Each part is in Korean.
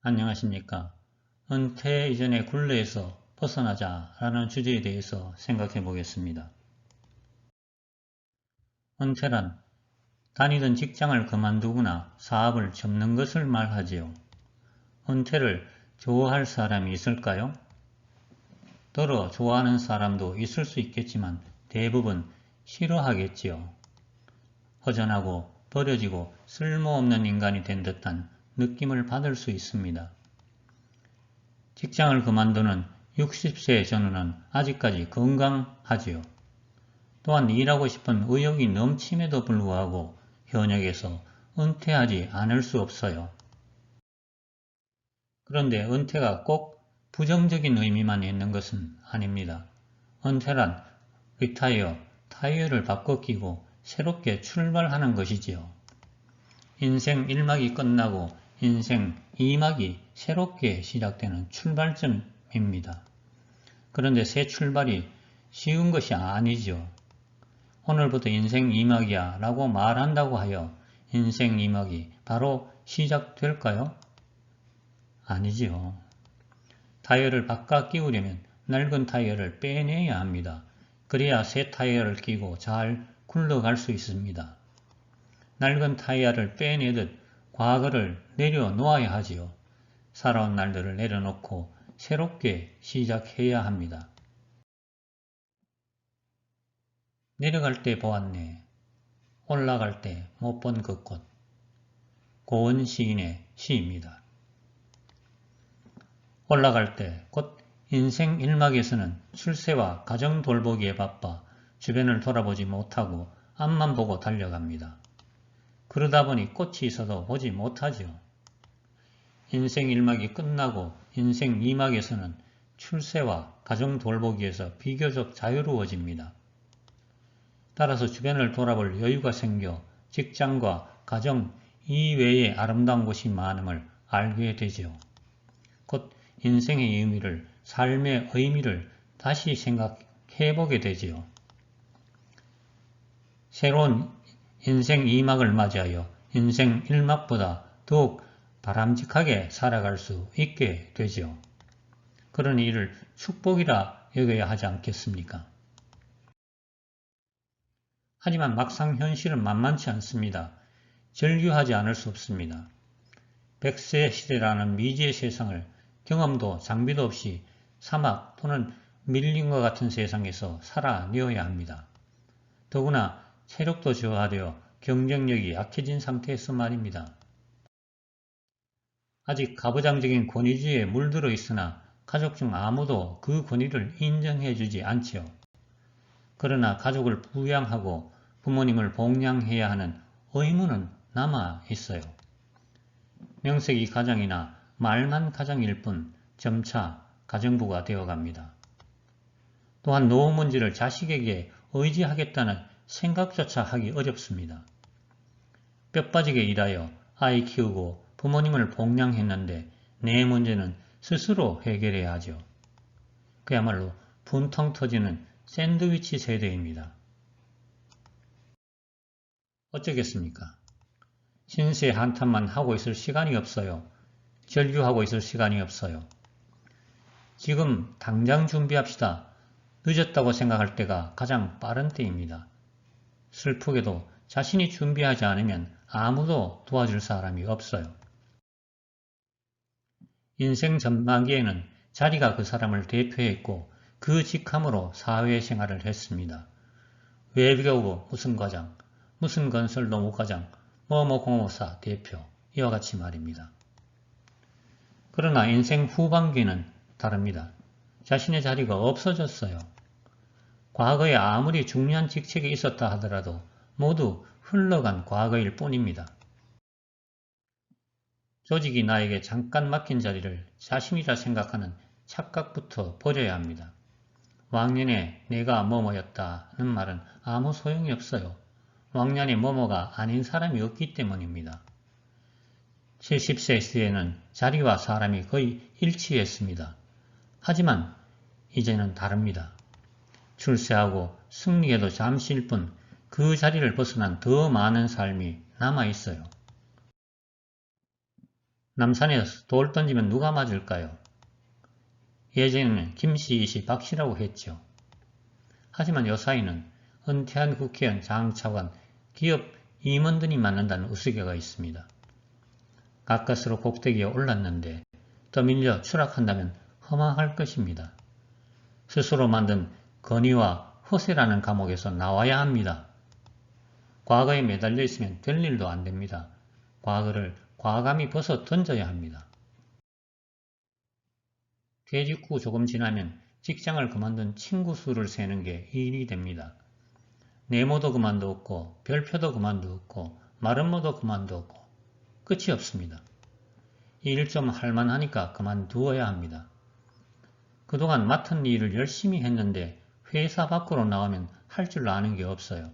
안녕하십니까. 은퇴 이전의 굴레에서 벗어나자라는 주제에 대해서 생각해 보겠습니다. 은퇴란 다니던 직장을 그만두거나 사업을 접는 것을 말하지요. 은퇴를 좋아할 사람이 있을까요? 더러 좋아하는 사람도 있을 수 있겠지만 대부분 싫어하겠지요. 허전하고 버려지고 쓸모없는 인간이 된 듯한 느낌을 받을 수 있습니다. 직장을 그만두는 60세 전후는 아직까지 건강하지요. 또한 일하고 싶은 의욕이 넘침에도 불구하고 현역에서 은퇴하지 않을 수 없어요. 그런데 은퇴가 꼭 부정적인 의미만 있는 것은 아닙니다. 은퇴란 리타이어, 타이어를 바꿔 끼고 새롭게 출발하는 것이지요. 인생 1막이 끝나고 인생 2막이 새롭게 시작되는 출발점입니다. 그런데 새 출발이 쉬운 것이 아니죠. 오늘부터 인생 2막이야 라고 말한다고 하여 인생 2막이 바로 시작될까요? 아니지요. 타이어를 바꿔 끼우려면 낡은 타이어를 빼내야 합니다. 그래야 새 타이어를 끼고 잘 굴러갈 수 있습니다. 낡은 타이어를 빼내듯 과거를 내려놓아야 하지요. 살아온 날들을 내려놓고 새롭게 시작해야 합니다. 내려갈 때 보았네. 올라갈 때 못 본 그 꽃. 고은 시인의 시입니다. 올라갈 때 곧 인생 1막에서는 출세와 가정 돌보기에 바빠 주변을 돌아보지 못하고 앞만 보고 달려갑니다. 그러다 보니 꽃이 있어도 보지 못하죠. 인생 1막이 끝나고 인생 2막에서는 출세와 가정 돌보기에서 비교적 자유로워집니다. 따라서 주변을 돌아볼 여유가 생겨 직장과 가정 이외의 아름다운 곳이 많음을 알게 되죠. 곧 인생의 의미를, 삶의 의미를 다시 생각해보게 되지요. 새로운 인생 2막을 맞이하여 인생 1막보다 더욱 바람직하게 살아갈 수 있게 되죠. 그러니 이를 축복이라 여겨야 하지 않겠습니까? 하지만 막상 현실은 만만치 않습니다. 절규하지 않을 수 없습니다. 100세 시대라는 미지의 세상을 경험도 장비도 없이 사막 또는 밀림과 같은 세상에서 살아내어야 합니다. 더구나 체력도 저하되어 경쟁력이 약해진 상태에서 말입니다. 아직 가부장적인 권위주의에 물들어 있으나 가족 중 아무도 그 권위를 인정해주지 않지요. 그러나 가족을 부양하고 부모님을 복양해야 하는 의무는 남아 있어요. 명색이 가장이나 말만 가장일 뿐 점차 가정부가 되어갑니다. 또한 노후 문제를 자식에게 의지하겠다는 생각조차 하기 어렵습니다. 뼈빠지게 일하여 아이 키우고 부모님을 복양했는데 내 문제는 스스로 해결해야 하죠. 그야말로 분통 터지는 샌드위치 세대입니다. 어쩌겠습니까? 신세 한탄만 하고 있을 시간이 없어요. 절규하고 있을 시간이 없어요. 지금 당장 준비합시다. 늦었다고 생각할 때가 가장 빠른 때입니다. 슬프게도 자신이 준비하지 않으면 아무도 도와줄 사람이 없어요. 인생 전반기에는 자리가 그 사람을 대표했고 그 직함으로 사회생활을 했습니다. 외교부 무슨 과장, 무슨 건설 노무과장, 뭐뭐공업사 대표 이와 같이 말입니다. 그러나 인생 후반기는 다릅니다. 자신의 자리가 없어졌어요. 과거에 아무리 중요한 직책이 있었다 하더라도 모두 흘러간 과거일 뿐입니다. 조직이 나에게 잠깐 맡긴 자리를 자신이라 생각하는 착각부터 버려야 합니다. 왕년에 내가 뭐뭐였다는 말은 아무 소용이 없어요. 왕년에 뭐뭐가 아닌 사람이 없기 때문입니다. 70세 시대에는 자리와 사람이 거의 일치했습니다. 하지만 이제는 다릅니다. 출세하고 승리해도 잠시일 뿐 그 자리를 벗어난 더 많은 삶이 남아있어요. 남산에서 돌 던지면 누가 맞을까요? 예전에는 김씨이시 박씨라고 했죠. 하지만 요사이는 은퇴한 국회의원 장차관 기업 임원들이 맞는다는 우스개가 있습니다. 가까스로 꼭대기에 올랐는데 떠밀려 추락한다면 허망할 것입니다. 스스로 만든 건의와 허세라는 감옥에서 나와야 합니다. 과거에 매달려 있으면 될 일도 안 됩니다. 과거를 과감히 벗어 던져야 합니다. 퇴직 후 조금 지나면 직장을 그만둔 친구 수를 세는 게 일이 됩니다. 네모도 그만두었고 별표도 그만두었고 마름모도 그만두었고 끝이 없습니다. 일 좀 할만하니까 그만두어야 합니다. 그동안 맡은 일을 열심히 했는데 회사 밖으로 나가면 할 줄 아는 게 없어요.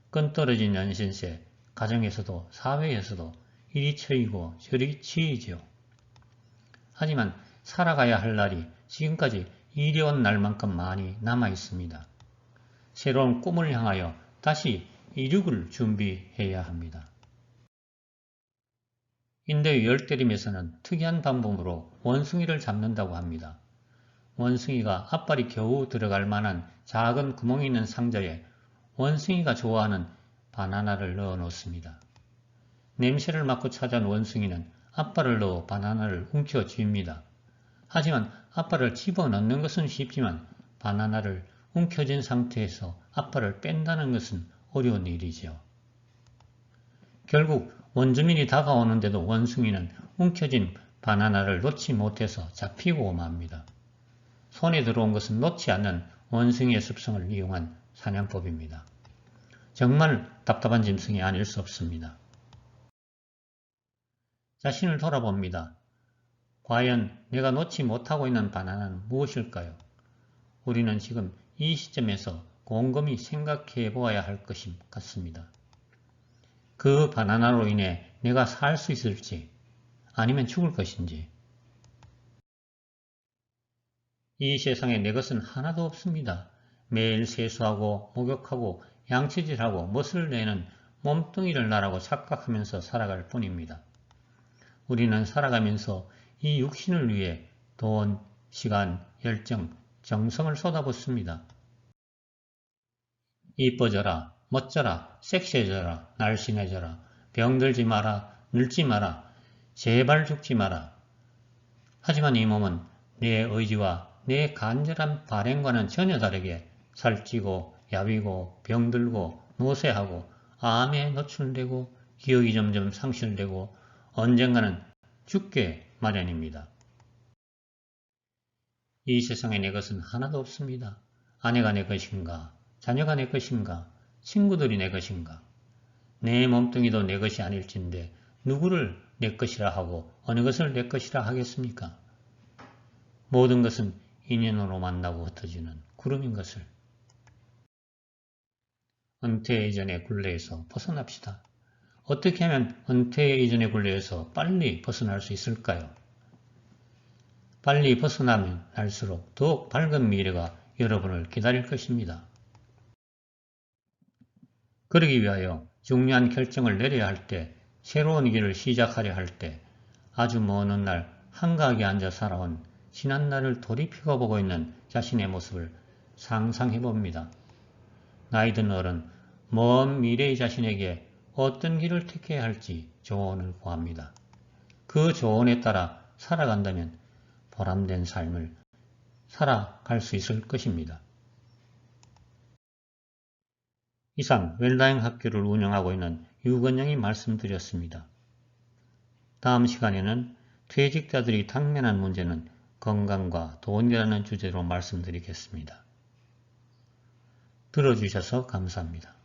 끈 떨어진 연신세, 가정에서도 사회에서도 이리 처이고 저리 치이지요. 하지만 살아가야 할 날이 지금까지 이려온 날만큼 많이 남아 있습니다. 새로운 꿈을 향하여 다시 이륙을 준비해야 합니다. 인도의 열대림에서는 특이한 방법으로 원숭이를 잡는다고 합니다. 원숭이가 앞발이 겨우 들어갈 만한 작은 구멍이 있는 상자에 원숭이가 좋아하는 바나나를 넣어 놓습니다. 냄새를 맡고 찾아온 원숭이는 앞발을 넣어 바나나를 움켜쥡니다. 하지만 앞발을 집어넣는 것은 쉽지만 바나나를 움켜쥔 상태에서 앞발을 뺀다는 것은 어려운 일이죠. 결국 원주민이 다가오는데도 원숭이는 움켜진 바나나를 놓지 못해서 잡히고 맙니다. 손에 들어온 것은 놓지 않는 원숭이의 습성을 이용한 사냥법입니다. 정말 답답한 짐승이 아닐 수 없습니다. 자신을 돌아봅니다. 과연 내가 놓지 못하고 있는 바나나는 무엇일까요? 우리는 지금 이 시점에서 곰곰이 생각해 보아야 할 것 같습니다. 그 바나나로 인해 내가 살 수 있을지 아니면 죽을 것인지. 이 세상에 내 것은 하나도 없습니다. 매일 세수하고 목욕하고 양치질하고 멋을 내는 몸뚱이를 나라고 착각하면서 살아갈 뿐입니다. 우리는 살아가면서 이 육신을 위해 돈, 시간, 열정, 정성을 쏟아붓습니다. 이뻐져라, 멋져라, 섹시해져라, 날씬해져라, 병들지 마라, 늙지 마라, 제발 죽지 마라. 하지만 이 몸은 내 의지와 내 간절한 발행과는 전혀 다르게 살찌고 야위고 병들고 노쇠하고 암에 노출되고 기억이 점점 상실되고 언젠가는 죽게 마련입니다. 이 세상에 내 것은 하나도 없습니다. 아내가 내 것인가? 자녀가 내 것인가? 친구들이 내 것인가? 내 몸뚱이도 내 것이 아닐진데 누구를 내 것이라 하고 어느 것을 내 것이라 하겠습니까? 모든 것은 인연으로 만나고 흩어지는 구름인 것을. 은퇴 이전의 굴레에서 벗어납시다. 어떻게 하면 은퇴 이전의 굴레에서 빨리 벗어날 수 있을까요? 빨리 벗어나면 날수록 더욱 밝은 미래가 여러분을 기다릴 것입니다. 그러기 위하여 중요한 결정을 내려야 할 때, 새로운 길을 시작하려 할 때, 아주 먼 날 한가하게 앉아 살아온 지난날을 돌이켜 보고 있는 자신의 모습을 상상해 봅니다. 나이든 어른, 먼 미래의 자신에게 어떤 길을 택해야 할지 조언을 구합니다. 그 조언에 따라 살아간다면 보람된 삶을 살아갈 수 있을 것입니다. 이상 웰다잉 학교를 운영하고 있는 유건영이 말씀드렸습니다. 다음 시간에는 퇴직자들이 당면한 문제는 건강과 돈이라는 주제로 말씀드리겠습니다. 들어주셔서 감사합니다.